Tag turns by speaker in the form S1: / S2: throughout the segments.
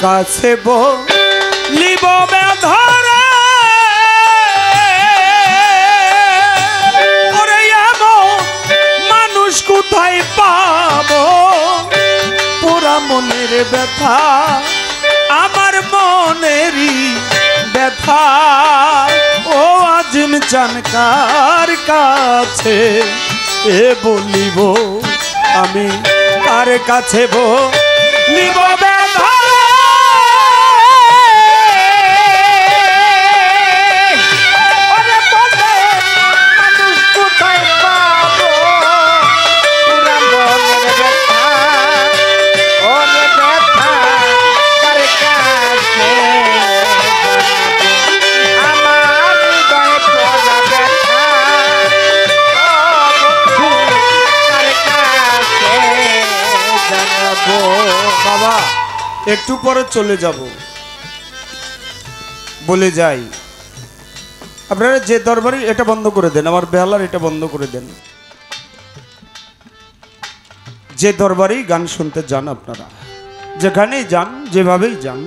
S1: কাছে বলিব বেধরে ওরে এমন মানুষ কোথায় পাবো পুরা মনের ব্যথা আমার মনেরই ব্যথা ও আজিম জানকার কাছে এ বলিব আমি কার কাছে বলিব ব্যথা বাবা একটু পরে চলে যাব বলে যাই আপনারা যে দরবারে এটা বন্ধ করে দেন আমার বেহালার এটা বন্ধ করে দেন যে দরবারেই গান শুনতে যান আপনারা যেখানেই যান যেভাবেই যান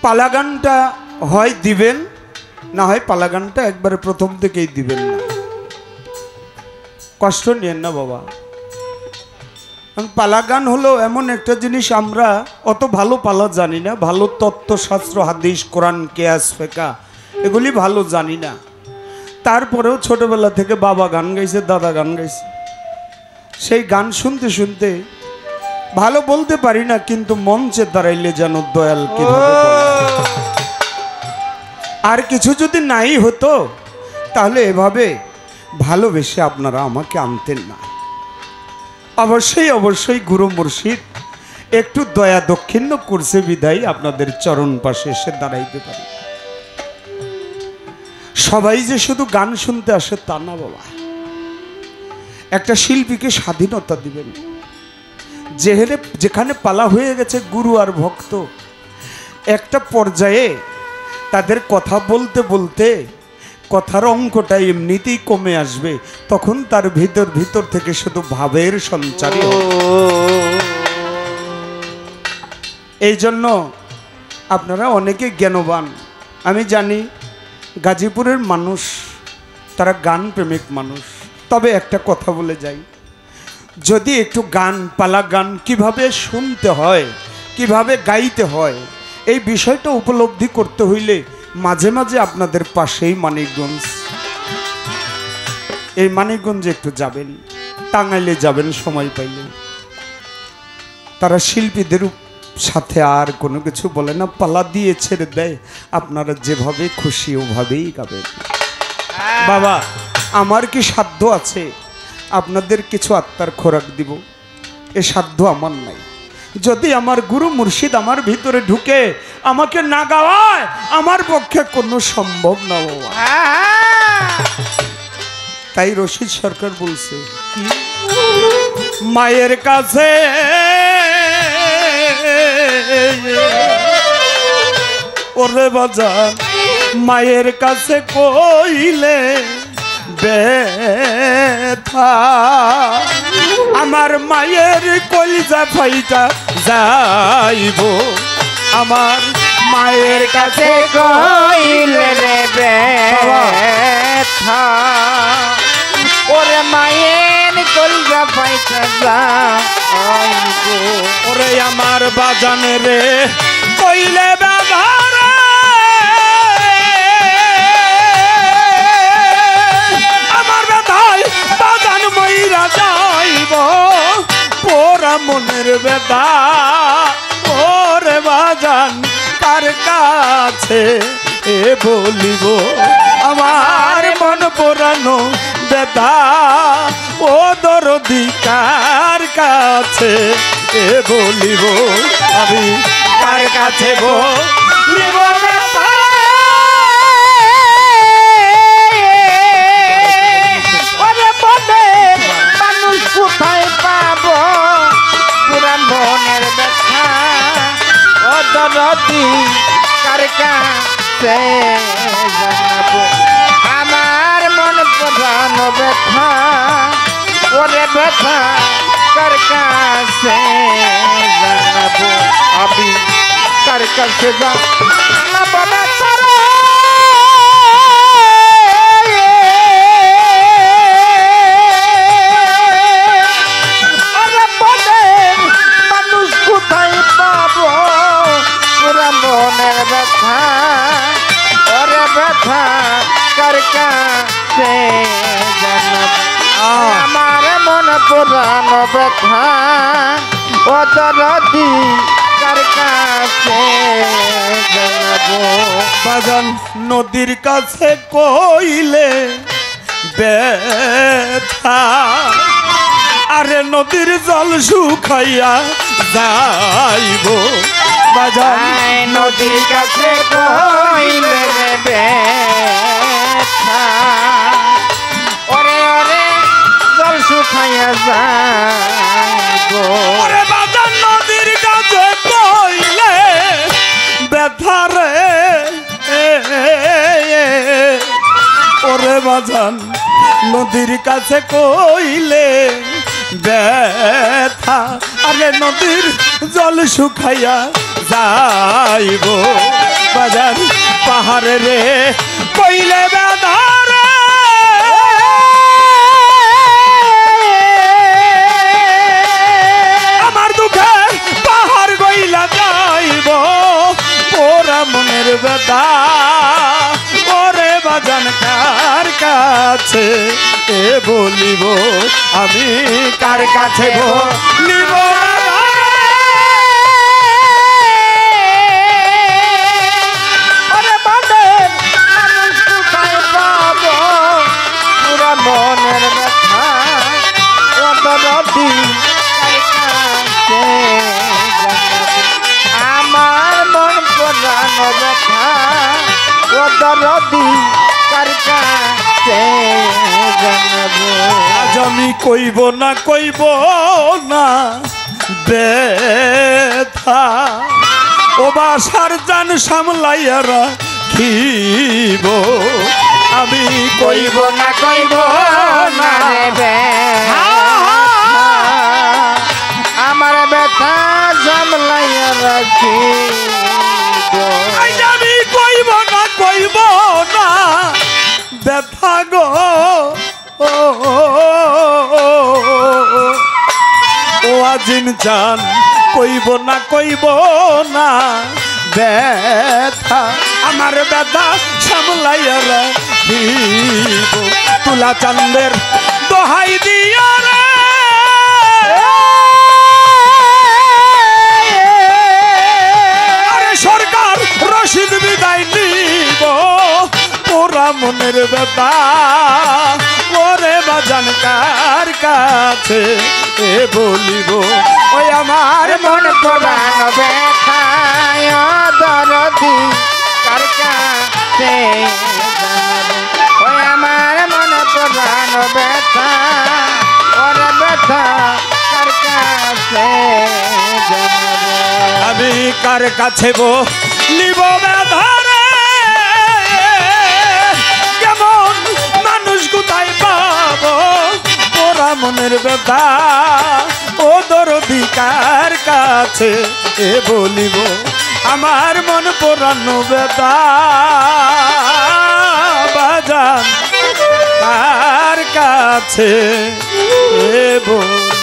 S1: পালা গানটা হয় দিবেন না হয় পালা গানটা একবারে প্রথম থেকেই দিবেন না কষ্ট নিয়েন না বাবা পালা গান হলো এমন একটা জিনিস আমরা অত ভালো পালা জানি না ভালো তত্ত্বশাস্ত্র হাদিস কোরআন কেয়াস ফেকা এগুলি ভালো জানি না তারপরেও ছোটবেলা থেকে বাবা গান গাইছে দাদা গান গাইছে সেই গান শুনতে শুনতে ভালো বলতে পারি না কিন্তু মঞ্চে দাঁড়াইলে যেন দয়াল কিভাবে আর কিছু যদি নাই হতো তাহলে এভাবে ভালোবেসে আপনারা আমাকে আনতেন না অবশ্যই অবশ্যই গুরু মুর্শিদ একটু দয়া দক্ষিণ্য করছে বিদায় আপনাদের চরণ পাশে এসে দাঁড়াইতে পারি সবাই যে শুধু গান শুনতে আসে তা না বাবা একটা শিল্পীকে স্বাধীনতা দিবেন যেখানে পালা হয়ে গেছে গুরু আর ভক্ত একটা পর্যায়ে তাদের কথা বলতে বলতে কথার অঙ্কটা এমনিতেই কমে আসবে তখন তার ভিতর থেকে শুধু ভাবের সঞ্চারই হবে এই জন্য আপনারা অনেকে জ্ঞানবান আমি জানি গাজীপুরের মানুষ তারা গান প্রেমিক মানুষ তবে একটা কথা বলে যাই যদি একটু গান পালা গান কিভাবে শুনতে হয় কিভাবে গাইতে হয় এই বিষয়টা উপলব্ধি করতে হইলে মাঝে মাঝে আপনাদের পাশেই মানিকগঞ্জ এই মানিকগঞ্জে একটু যাবেন টাঙ্গাইলে যাবেন সময় পাইলে তারা শিল্পীদের সাথে আর কোনো কিছু বলে না পালা দিয়ে ছেড়ে দেয় আপনারা যেভাবে খুশি ওভাবেই গাবেন বাবা আমার কি সাধ্য আছে আপনাদের কিছু আত্মার খোরাক দিব এ সাধ্য আমার নাই যদি আমার গুরু মুর্শিদ আমার ভিতরে ঢুকে আমাকে না গাওয়ায় আমার পক্ষে কোনো সম্ভব না বাবা তাই রশিদ সরকার বলছে কি মায়ের কাছে ওরে বাজান মায়ের কাছে কইলে ব্যথা আমার মায়ের কলিজা ফাইটা যাইব আমার মায়ের কাছে
S2: কইলে ব্যথা ওরে মায়ের কলিজা ফাইটা যাইব
S1: ওরে আমার বাজান রে কইলে ব্যথা মইরা যাইব পোরা মনের বেদা ওরে বাজান তার কাছে এ বলিব আমার মন পোড়ানো বেদা ও দরদিকার কাছে এ বলিব আমি কার কাছে বলিব
S2: কোথায় পাবো পুরা মনের ব্যথা ও দরদি কার কাছে জানাবো আমার মন প্রধান ব্যথা ওরে ব্যথা কার কাছে জানাবো আমি কার কাছে জানাবো বেচারা আরে মনের মানুষ কোথায় পাবো পুরা মনের ব্যথা ওরে ব্যথা কার কাছে জানাবো আমার মন পুরানো ব্যথা ও দরদি কার কাছে জানাবো
S1: বাজান নদীর কাছে কইলে ব্যথা আরে নদীর জল শুকাইয়া যাইব বাজান
S2: নদীর কাছে কইলে ব্যথা ওরে ওরে জল শুকাইয়া যাইবো
S1: ওরে বাজান নদীর কাছে কইলে ব্যথা রে ওরে বাজান নদীর কাছে কইলে ব্যথা আরে নদীর জল শুকাইয়া যাইব বাজান পাহাড়ে রে কইলে ব্যথা রে আমার দুঃখে পাহাড় গইলা যাইব ওরা মনের ব্যথা ওরে বাজান কার কাছে এ বলিব আমি কার কাছে বলিব
S2: ওরে মনের মানুষ কোথায় পাবো পুরা মনের ব্যথা ও দরদি কার কাছে জানাবো আমার মন পুরানো ব্যথা ও দরদি কার কাছে জানাবো
S1: আজ আমি কইব না ব্যথা ও বাসার জান সামলাইয়া রাখিব আমি কইব
S2: কইব না রে ব্যথা আমার ব্যথা জমলাইয়া রাখিব
S1: আমি কইব না ব্যথা গো ও আজিন জান কইব না ব্যথা আমার ব্যথা সামলাইয়া রাখিব তুলা চান্দের দোহাই দিয়া রে আরে সরকার রশিদ বিদায় নিব ওরা মনের ব্যথা ওরে বাজান কার কাছে এ বলিব ওই আমার
S2: মন পুরানো ব্যথা ও দরদি কার কাছে জানাবো ওই আমার মন পুরানো ব্যথা ওরে ব্যথা কার কাছে জানাবো
S1: আমি কার কাছে বলিব ব্যথা রে কেমন মানুষ কোথায় পাবো ওরা মনের ব্যথা ও দরদি কার কাছে এ বলিব আমার মন পুরানো ব্যথা বাজান কার কাছে এ বলিব